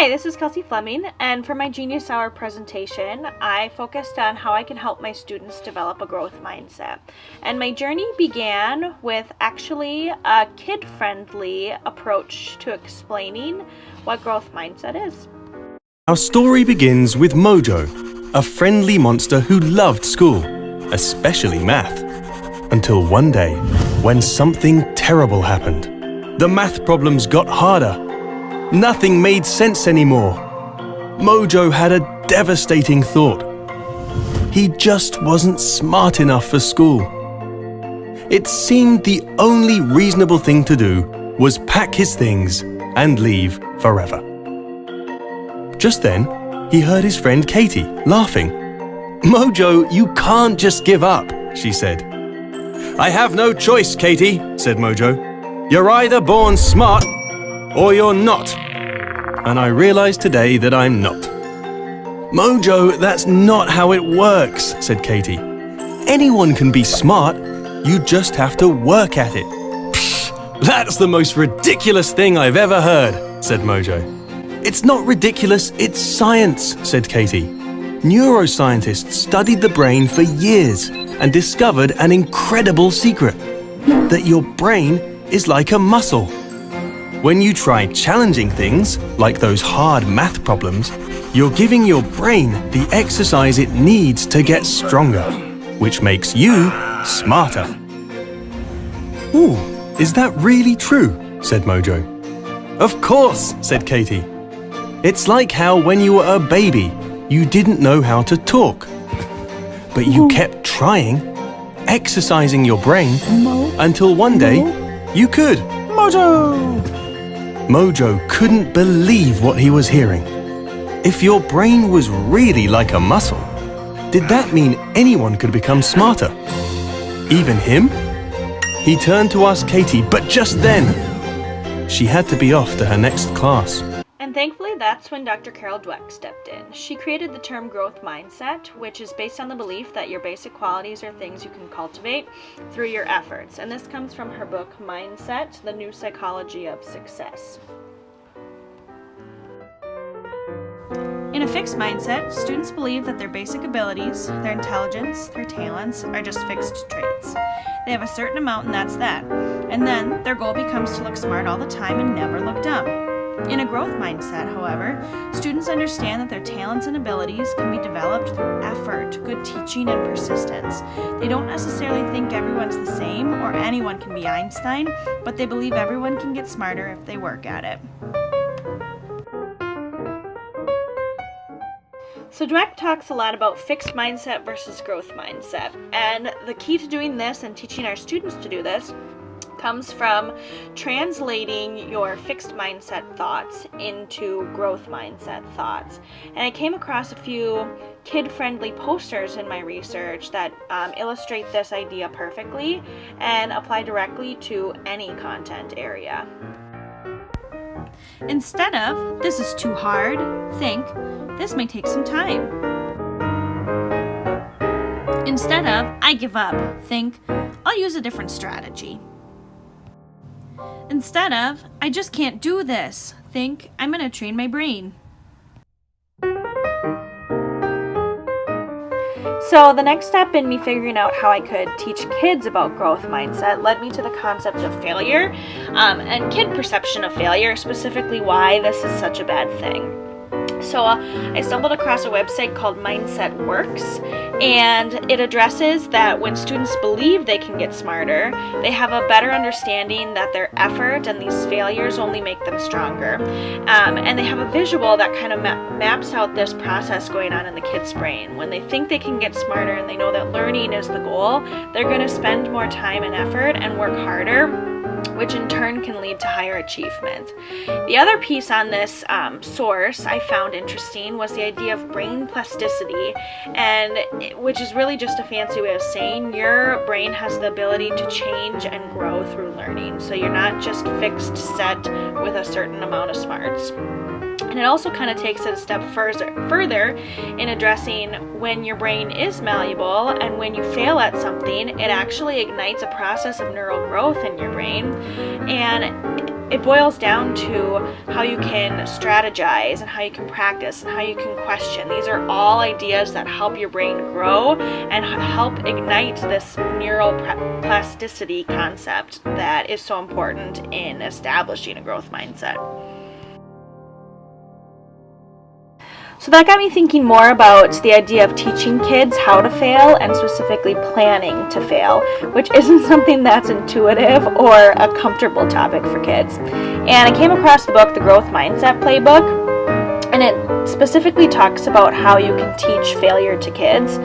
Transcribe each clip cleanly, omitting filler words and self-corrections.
Hi, this is Kelsey Fleming, and for my Genius Hour presentation, I focused on how I can help my students develop a growth mindset. And my journey began with actually a kid-friendly approach to explaining what growth mindset is. Our story begins with Mojo, a friendly monster who loved school, especially math. Until one day, when something terrible happened. The math problems got harder. Nothing made sense anymore. Mojo had a devastating thought. He just wasn't smart enough for school. It seemed the only reasonable thing to do was pack his things and leave forever. Just then, he heard his friend Katie laughing. "Mojo, you can't just give up," she said. "I have no choice, Katie," said Mojo. "You're either born smart or you're not. And I realize today that I'm not." "Mojo, that's not how it works," said Katie. "Anyone can be smart. You just have to work at it." "Psh, that's the most ridiculous thing I've ever heard," said Mojo. "It's not ridiculous, it's science," said Katie. "Neuroscientists studied the brain for years and discovered an incredible secret, that your brain is like a muscle. When you try challenging things, like those hard math problems, you're giving your brain the exercise it needs to get stronger, which makes you smarter." "Ooh, is that really true?" said Mojo. "Of course," said Katie. "It's like how when you were a baby, you didn't know how to talk. But you kept trying, exercising your brain, until one day you could." Mojo couldn't believe what he was hearing. If your brain was really like a muscle, did that mean anyone could become smarter? Even him? He turned to ask Katie, but just then, she had to be off to her next class. And thankfully, that's when Dr. Carol Dweck stepped in. She created the term growth mindset, which is based on the belief that your basic qualities are things you can cultivate through your efforts. And this comes from her book, Mindset, The New Psychology of Success. In a fixed mindset, students believe that their basic abilities, their intelligence, their talents are just fixed traits. They have a certain amount and that's that. And then their goal becomes to look smart all the time and never look dumb. In a growth mindset, however, students understand that their talents and abilities can be developed through effort, good teaching, and persistence. They don't necessarily think everyone's the same or anyone can be Einstein, but they believe everyone can get smarter if they work at it. So Dweck talks a lot about fixed mindset versus growth mindset, and the key to doing this and teaching our students to do this comes from translating your fixed mindset thoughts into growth mindset thoughts. And I came across a few kid-friendly posters in my research that illustrate this idea perfectly and apply directly to any content area. Instead of, "This is too hard," think, "This may take some time." Instead of, "I give up," think, "I'll use a different strategy." Instead of, "I just can't do this," think, "I'm going to train my brain." So the next step in me figuring out how I could teach kids about growth mindset led me to the concept of failure and kid perception of failure, specifically why this is such a bad thing. So I stumbled across a website called Mindset Works, and it addresses that when students believe they can get smarter, they have a better understanding that their effort and these failures only make them stronger. And they have a visual that kind of maps out this process going on in the kid's brain. When they think they can get smarter and they know that learning is the goal, they're going to spend more time and effort and work harder, which in turn can lead to higher achievement. The other piece on this source I found interesting was the idea of brain plasticity, and which is really just a fancy way of saying your brain has the ability to change and grow through learning. So you're not just fixed set with a certain amount of smarts. And it also kind of takes it a step further in addressing when your brain is malleable and when you fail at something, it actually ignites a process of neural growth in your brain. And it boils down to how you can strategize and how you can practice and how you can question. These are all ideas that help your brain grow and help ignite this neuroplasticity concept that is so important in establishing a growth mindset. So that got me thinking more about the idea of teaching kids how to fail and specifically planning to fail, which isn't something that's intuitive or a comfortable topic for kids. And I came across the book, The Growth Mindset Playbook, and it specifically talks about how you can teach failure to kids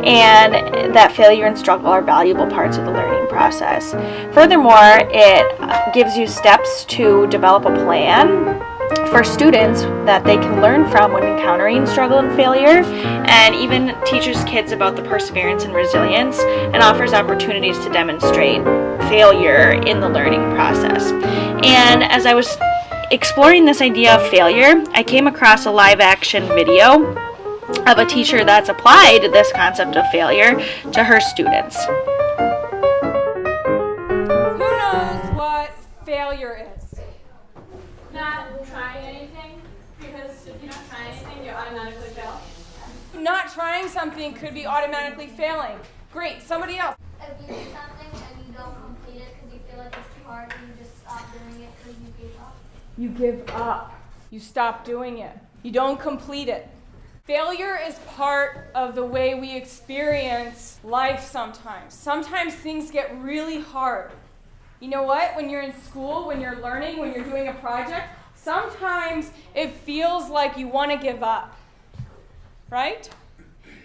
and that failure and struggle are valuable parts of the learning process. Furthermore, it gives you steps to develop a plan for students that they can learn from when encountering struggle and failure, and even teaches kids about the perseverance and resilience and offers opportunities to demonstrate failure in the learning process. And as I was exploring this idea of failure, I came across a live action video of a teacher that's applied this concept of failure to her students. Who knows what failure is? Not trying anything, because if you're not trying anything, you automatically fail. Not trying something could be automatically failing. Great, somebody else. If you do something and you don't complete it because you feel like it's too hard, and you just stop doing it because you gave up. You give up. You stop doing it. You don't complete it. Failure is part of the way we experience life sometimes. Sometimes things get really hard. You know what? When you're in school, when you're learning, when you're doing a project, sometimes it feels like you want to give up, right?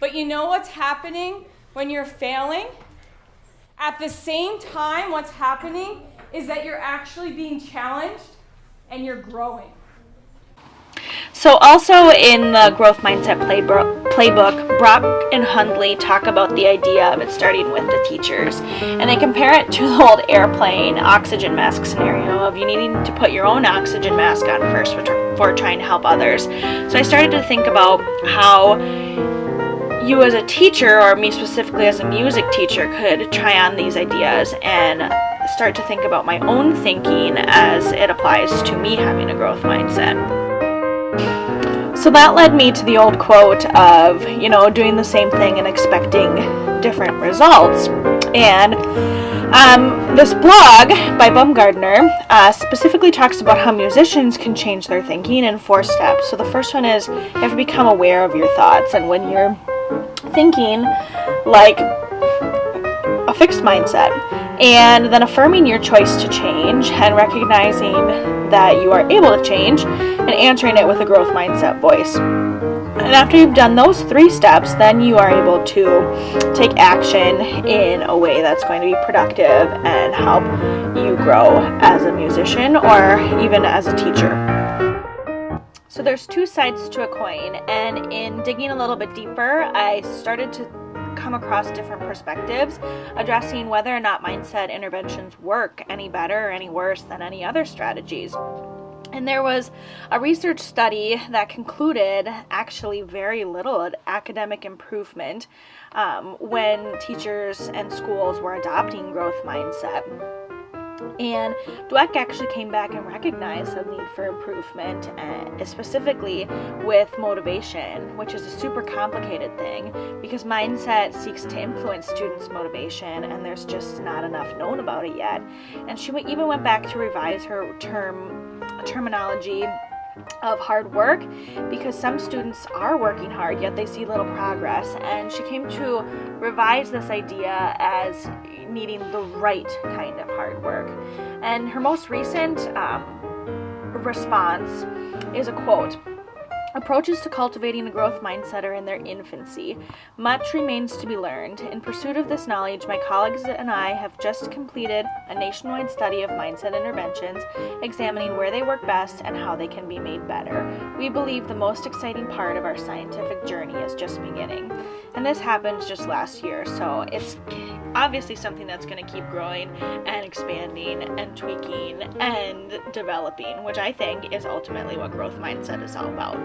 But you know what's happening when you're failing? At the same time, what's happening is that you're actually being challenged and you're growing. So also in the Growth Mindset Playbook, Brock and Hundley talk about the idea of it starting with the teachers. And they compare it to the old airplane oxygen mask scenario of you needing to put your own oxygen mask on first before trying to help others. So I started to think about how you as a teacher, or me specifically as a music teacher, could try on these ideas and start to think about my own thinking as it applies to me having a growth mindset. So that led me to the old quote of, doing the same thing and expecting different results. And this blog by Baumgardner specifically talks about how musicians can change their thinking in 4 steps. So the first one is you have to become aware of your thoughts. And when you're thinking like a fixed mindset, and then affirming your choice to change and recognizing that you are able to change and answering it with a growth mindset voice. And after you've done those 3 steps, then you are able to take action in a way that's going to be productive and help you grow as a musician or even as a teacher. So there's 2 sides to a coin, and in digging a little bit deeper, I started to come across different perspectives addressing whether or not mindset interventions work any better or any worse than any other strategies. And there was a research study that concluded actually very little academic improvement when teachers and schools were adopting growth mindset. And Dweck actually came back and recognized the need for improvement, specifically with motivation, which is a super complicated thing because mindset seeks to influence students' motivation, and there's just not enough known about it yet. And she even went back to revise her terminology of hard work because some students are working hard yet they see little progress, and she came to revise this idea as needing the right kind of hard work. And her most recent response is a quote: "Approaches to cultivating a growth mindset are in their infancy. Much remains to be learned. In pursuit of this knowledge, my colleagues and I have just completed a nationwide study of mindset interventions, examining where they work best and how they can be made better. We believe the most exciting part of our scientific journey is just beginning." And this happened just last year, so it's obviously something that's going to keep growing and expanding and tweaking and developing, which I think is ultimately what growth mindset is all about.